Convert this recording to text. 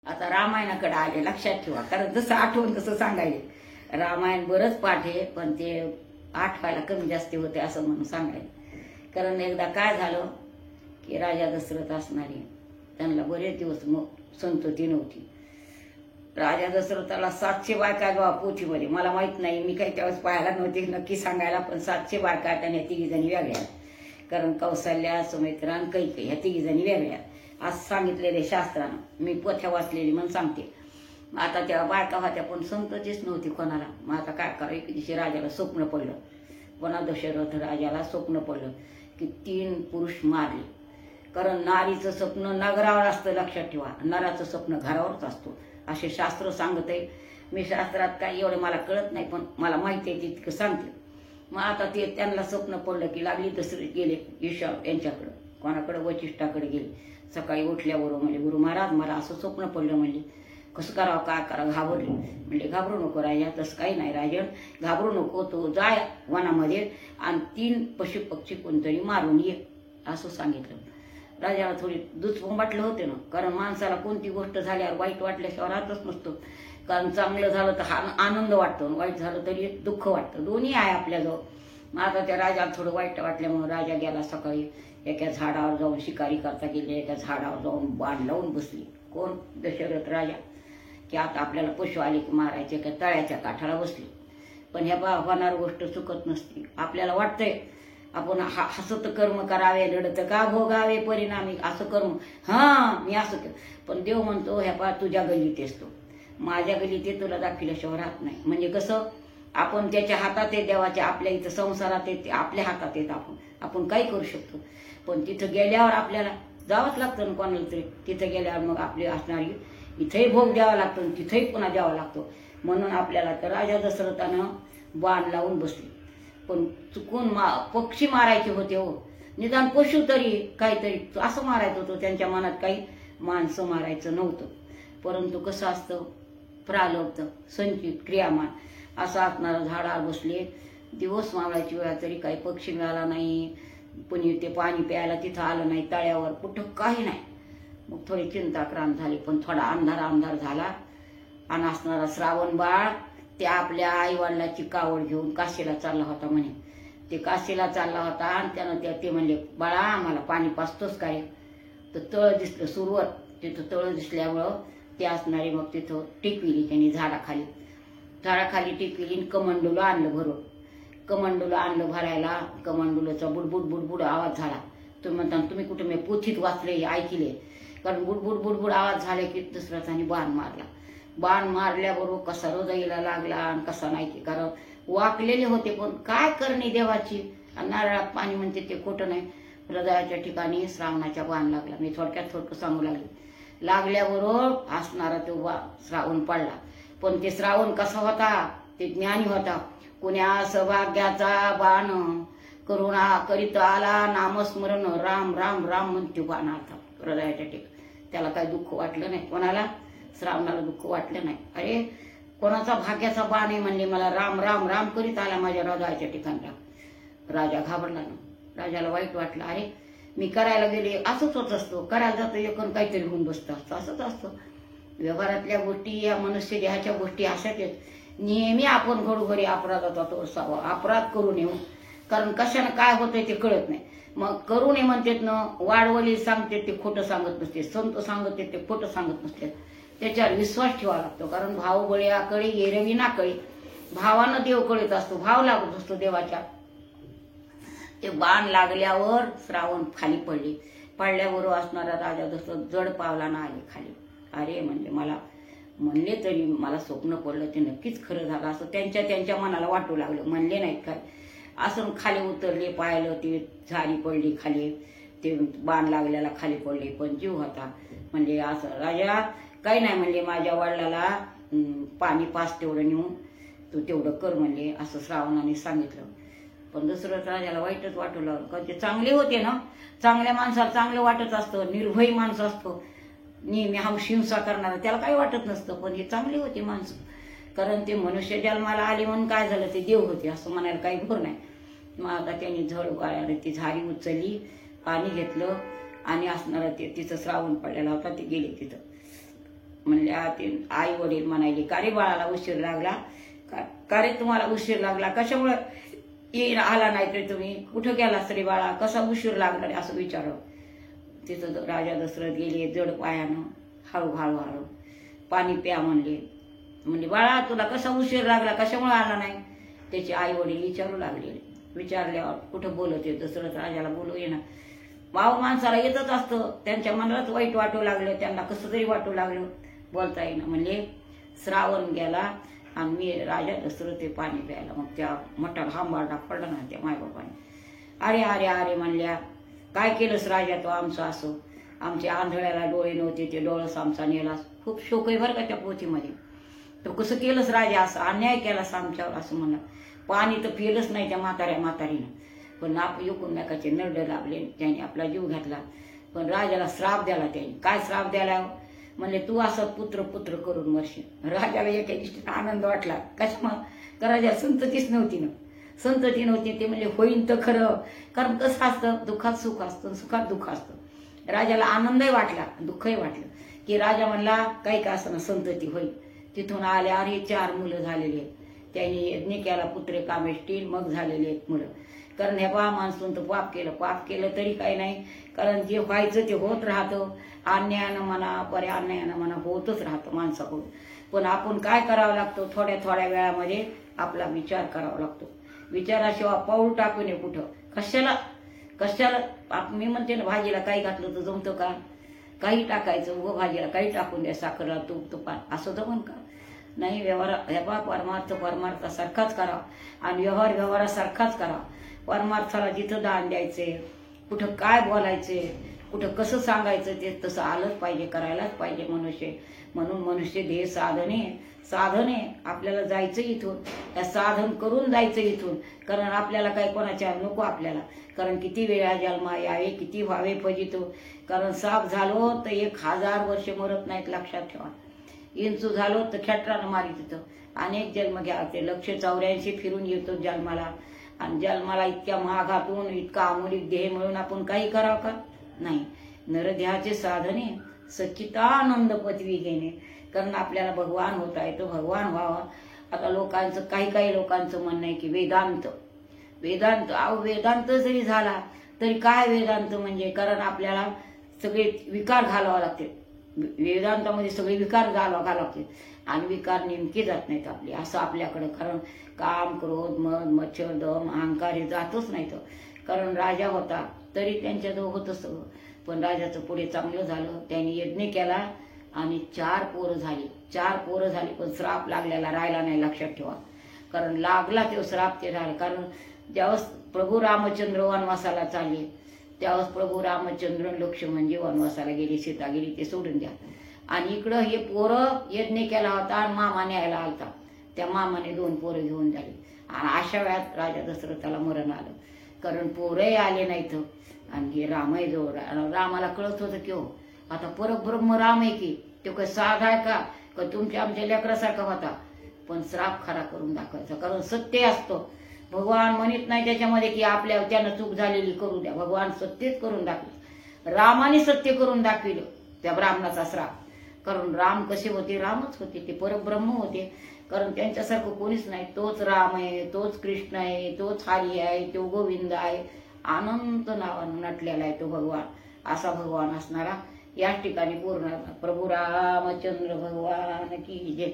आता रामायणाकडे आले, लक्षात ठेवा, कारण जसं आठवण तसं सांगायले. रामायण बरंच पाठ आहे, पण ते आठवायला कमी जास्ती होते असं म्हणून सांगायले. कारण एकदा काय झालं की राजा दशरथ असणारे त्यांना बरेच दिवस संतती नव्हती. राजा दशरथाला 700 बायका जेव्हा पोथीमध्ये, मला माहित नाही, मी काही त्यावेळेस पाहायला नव्हती नक्की सांगायला, पण 700 बायका त्यांनी 3 जणी वेगळ्या, कारण कौशल्या, सुमित्रा आणि कैकेयी ह्या 3 जणी वेगळ्या आज सांगितलेले शास्त्रानं. मी पोथ्या वाचलेली म्हणून सांगते. आता त्या बायका होत्या पण संततीच नव्हती कोणाला. मग आता काय करा, एक दिवशी राजाला स्वप्न पडलं, कोणा दशरथ राजाला स्वप्न पडलं की 3 पुरुष मारले. कारण नारीचं स्वप्न नगरावर असतं, लक्षात ठेवा, नराचं स्वप्न घरावरच असतो असे शास्त्र सांगत आहे. मी शास्त्रात काय एवढं मला कळत नाही, पण मला माहिती आहे तितकं सांगते. मग आता ते त्यांना स्वप्न पडलं की लागली दशरथ गेले ईशा यांच्याकडं, कोणाकडे वचिष्ठाकडे गेले. सकाळी उठल्याबरोबर म्हणजे गुरु महाराज मला असं स्वप्न पडलं, म्हणजे कसं करावं काय करावं, घाबरले. म्हणजे घाबरू नको राजा, तसं काही नाही राजन, घाबरू नको, तो जाय वनामध्ये आणि 3 पशु पक्षी कोणतरी मारून ये असं सांगितलं. राजाला थोडी दुचपण वाटलं होते ना, कारण माणसाला कोणती गोष्ट झाल्यावर वाईट वाटल्याशिवाय राहतच नसतो. कारण चांगलं झालं तर आनंद वाटतो, वाईट झालं तरी दुःख वाटतं, दोन्ही आहे आपल्याजवळ. मग आता त्या राजाला थोडं वाईट वाटल्यामुळे राजा गेला सकाळी एका झाडावर जाऊन शिकारी करता गेले, एका झाडावर जाऊन बाण लावून बसली. कोण? दशरथ राजा. की आता आपल्याला पशु आले की मारायचे, का तळ्याच्या काठाला बसली. पण ह्या होणार गोष्ट चुकत नसती. आपल्याला वाटतंय आपण हसत कर्म करावे, लढत का भोगावे परिणामी असं कर्म, मी असं केलं. पण देव म्हणतो ह्या तुझ्या गल्लीत असतो, माझ्या गल्लीत ते तुला दाखविल्याशिवाय राहत नाही. म्हणजे कसं, आपण त्याच्या हातात आहे देवाच्या, आपल्या इथं संसारात येते, आपल्या हातात येत, आपण काही करू शकतो. पण तिथं गेल्यावर आपल्याला जावंच लागतं ना कोणाला तरी. तिथं गेल्यावर मग आपली असणारी इथंही भोग द्यावा लागतो, तिथंही पुन्हा द्यावा लागतो. म्हणून आपल्याला तर राजा दशरथानं बाण लावून बसली. पण चुकून पक्षी मारायचे होते हो, निदान पशु तरी काहीतरी असं मारायचं होतं. त्यांच्या मनात काही माणसं मारायचं नव्हतं. परंतु कसं असतं, प्रारब्ध संचित क्रियामान असं असणारं झाडावर बसले. दिवस मावळायची वेळा तरी काही पक्षी मिळाला नाही, पण ते पाणी प्यायला तिथं आलं नाही, तळ्यावर कुठं काही नाही. मग थोडी चिंताक्रांत झाली. पण थोडा अंधार झाला आणि असणारा श्रावण बाळ ते आपल्या आई वडिलाची कावड घेऊन काशीला चालला होता. म्हणे ते काशीला चालला होता आणि त्यानं ते म्हणले, बाळा आम्हाला पाणी पाचतोच काय? तर तळ दिसलं सुरुवात, तिथं तळ दिसल्यामुळं ते असणारे मग तिथं टिकविली त्यांनी झाडाखाली टिकविली. कमंडूला आणलं भरून, कमंडूला आणलं भरायला. कमंडूलाचा बुडबुड बुडबुड आवाज झाला. तुम्ही म्हणता तुम्ही कुठे मी पोथीत वाचले ऐकले, कारण बुडबुड बुडबुड आवाज झाले की दशरथाने बाण मारला. बाण मारल्याबरोबर कसा हृदयाला लागला आणि कसा नाही, की कारण वाकलेले होते. पण काय करणे देवाची, नारळात पाणी म्हणते ते खोटं नाही. हृदयाच्या ठिकाणी श्रावणाच्या बाण लागला. मी थोडक्यात सांगू लागल्याबरोबर असणारा तो श्रावण पडला. पण ते श्रावण कसा होता, ते ज्ञानी होता. कुण्या सौभाग्याचा बाण करुणा करीत आला, नामस्मरण राम राम राम म्हणते बाण आलता हृदयाच्या ठिकाणी. त्याला काही दुःख वाटलं नाही, कोणाला श्रावणाला दुःख वाटलं नाही. अरे कोणाचा भाग्याचा बाण आहे म्हणले, मला राम राम राम करीत आला माझ्या हृदयाच्या ठिकाणला. राजा घाबरला ना, राजाला वाईट वाटलं. अरे मी करायला गेले, असंच होत असतो, करायला जातो एकूण काहीतरी होऊन बसतं, असंच असतं. व्यवहारातल्या गोष्टी या मनुष्य देहाच्या गोष्टी अशाच आहेत. नेहमी आपण घरोघरी अपराधाचा तोडसावा, अपराध करू नये, कारण कशानं काय होतंय ते कळत नाही. मग करू नये म्हणतात ना, वाडवली सांगते ते खोटं सांगत नसते, संत सांगते ते खोटं सांगत नसते. त्याच्यावर विश्वास ठेवावा लागतो. कारण भाव बळ्याकडे एरवी ना कळे, भावानं देव कळत असतो, भाव लागत असतो देवाच्या. ते बाण लागल्यावर श्रावण खाली पडल्याबरोबर असणारा राजा जसं जड पावलानं आले खाली. अरे म्हणजे मला म्हणले तरी मला स्वप्न पडलं, ते नक्कीच खरं झालं असं त्यांच्या मनाला वाटू लागलं. म्हणले नाहीत काय, असं खाली उतरले, पाहिलं ते झाडी पडली खाली, ते बाण लागल्याला खाली पडले. पण जीव होता. म्हणजे असं राजा काही नाही म्हणले, माझ्या वडिलाला पाणी पाच तेवढं नेऊन तू तेवढं कर म्हणले, असं श्रावणाने सांगितलं. पण दशरथ राजाला वाईटच वाटू लागलं, कारण ते चांगले होते ना. चांगल्या माणसाला चांगलं वाटत असतं, निर्भय माणसं असतो, नेहमी हिंसा करणारा, त्याला काही वाटत नसतं. पण हे चांगली होती माणसं, कारण ते मनुष्य जन्माला आले म्हणून काय झालं, ते देव होते असं म्हणायला काही भर नाही. मग आता त्यांनी झळ गाळ्याने ती झाडी उचलली, पाणी घेतलं आणि असणारा ते तिथं श्रावण पडलेला होता, ते गेले तिथं. म्हणल्या आई वडील म्हणायले, का रे बाळाला उशीर लागला, का रे तुम्हाला उशीर लागला, कशामुळे आला नाही तरी तुम्ही, कुठं गेला तरी बाळा, कसा उशीर लागला रे, असं विचारलं. तिथं राजा दशरथ गेले जड पायानं, हळू हळू हळू पाणी प्या म्हणले बाळा तुला कसा उशीर लागला, कशामुळे आला नाही. त्याचे आई वडील विचारू लागले. विचारल्यावर कुठं बोलत आहे, दशरथ राजाला बोलू येणार. माव माणसाला येतच असतं, त्यांच्या मनालाच वाईट वाटू लागलं, त्यांना कसं तरी वाटू लागलं, बोलता येईना. म्हणले श्रावण गेला आणि मी राजा दशरथ ते पाणी प्यायला. मग त्या मोठा हांबारडा पडला ना त्या मायबापाने. अरे अरे अरे म्हणल्या, काय केलंस राजा तो आमचं असं, आमच्या आंधळ्याला डोळे नव्हते ते डोळस आमचा नेलास. खूप शोक आहे बरं का त्या पोथीमध्ये. तो कसं केलंस राजा, असं अन्याय केलास आमच्यावर असं म्हणलं. पाणी तर पिलंच नाही त्या म्हातारीनं, पण युकून नाकाचे नरडे लागले, त्याने आपला जीव घातला. पण राजाला श्राप द्याला त्याने. काय श्राप द्याला, म्हणले तू असं पुत्र पुत्र करून मरशील. राजाला एका दृष्टीने आनंद वाटला. कशामुळं, का राजाला संततीच नव्हती ना, संतती नव्हती. ते म्हणजे होईन तर खरं, कारण कसं असतं, दुःखात सुख असतं, सुखात दुःख असतं. राजाला आनंदही वाटला, दुःखही वाटलं, की राजा म्हणला काही का असं संतती होईल. तिथून आले, अरे 4 मुलं झालेली आहेत. त्यांनी यज्ञ केला, पुत्रे कामेष्टी, मग झालेले आहेत मुलं. कारण ह्या माणसून तर पाप केलं तरी काही नाही, कारण जे व्हायचं ते होत राहतं. अन्यायानं म्हणा अन्यायानं म्हणा होतच राहतं माणसाकडून. पण आपण काय करावं लागतं, थोड्या थोड्या वेळामध्ये आपला विचार करावा लागतो. विचाराशिवाय पाऊल टाकू नये कुठं. कशाला मी म्हणते ना, भाजीला काही घातलं तर जमतं का, काही टाकायचं, व भाजीला काही टाकून द्या, साखरला तूप तुपात, असं जमन का. नाही, परमार्थासारखाच करावा आणि व्यवहारासारखाच करावा. परमार्थाला जिथं दान द्यायचे, कुठं काय बोलायचे, कुठं कसं सांगायचं, ते तसं आलंच पाहिजे, करायलाच पाहिजे मनुष्य. म्हणून मनुष्य ध्येय साधने आपल्याला जायचं इथून, त्या साधन करून जायचं इथून. कारण आपल्याला काही कोणाच्या नको आपल्याला, कारण किती वेळा जन्मा यावे, किती व्हावे फजितो. कारण साप झालो तर 1000 वर्ष मरत नाहीत, लक्षात ठेवा. इंचू झालो तर खेटरानं मारित होतं. अनेक जन्म घ्या, ते 184 फिरून येतो जन्माला. आणि जन्माला इतक्या महागातून इतका अमूलिक देह मिळून आपण काही करावं का, नाही. नरदेहाचे साधने सच्चिदानंद पदवी घेणे, कारण आपल्याला भगवान होता येतो, भगवान व्हावा. आता लोकांचं काही लोकांचं म्हणणं आहे की वेदांत जरी झाला तरी काय वेदांत म्हणजे, कारण आपल्याला सगळे विकार घालावा लागते. वेदांतामध्ये सगळे विकार घालावा लागते आणि विकार नेमके जात नाहीत आपले, असं आपल्याकडं. कारण काम, क्रोध, मद, मच्छर, दम, अहंकार हे जातच नाहीत. कारण राजा होता तरी त्यांच्याजवळ होतं सगळं, पण राजाचं पुढे चांगलं झालं. त्यांनी यज्ञ केला आणि 4 पोरं झाली, पण श्राप लागलेला राहिला नाही, लक्षात ठेवा. कारण लागला तो श्राप ते राहिला. कारण ज्यावेळेस प्रभू रामचंद्र वनवासाला चालले, त्यावेळेस प्रभू रामचंद्र लक्ष्मण वनवासाला गेली, सीता गेली, ते सोडून द्या. आणि इकडं हे पोरं यज्ञ केला होता आणि मामा न्यायला आलता, त्या मामाने 2 पोरं घेऊन झाली. आणि अशा वेळात राजा दशरथाला मरण आलं, कारण पोरंही आले नाहीत आणि हे रामही जवळ. रामाला कळत होतं की हो आता परब्रह्म राम आहे की, तो काही साधा आहे का तुमच्या आमच्या लेकरासारखा होता. पण श्राप खरा करून दाखवायचा, कारण सत्य असतं. भगवान म्हणत नाही त्याच्यामध्ये की आपल्या त्यानं चूक झालेली करू द्या, भगवान सत्यच करून दाखवलं. रामाने सत्य करून दाखविलं त्या ब्राह्मणाचा श्राप. कारण राम कसे होते, रामच होते, ते परब्रह्म होते. कारण त्यांच्यासारखं कोणीच नाही. तोच राम आहे, तोच कृष्ण आहे, तोच हरी आहे, तो गोविंद आहे, अनंत नावानं नटलेला आहे तो भगवान. असा भगवान असणारा याच ठिकाणी पूर्ण प्रभू रामचंद्र भगवान की जय.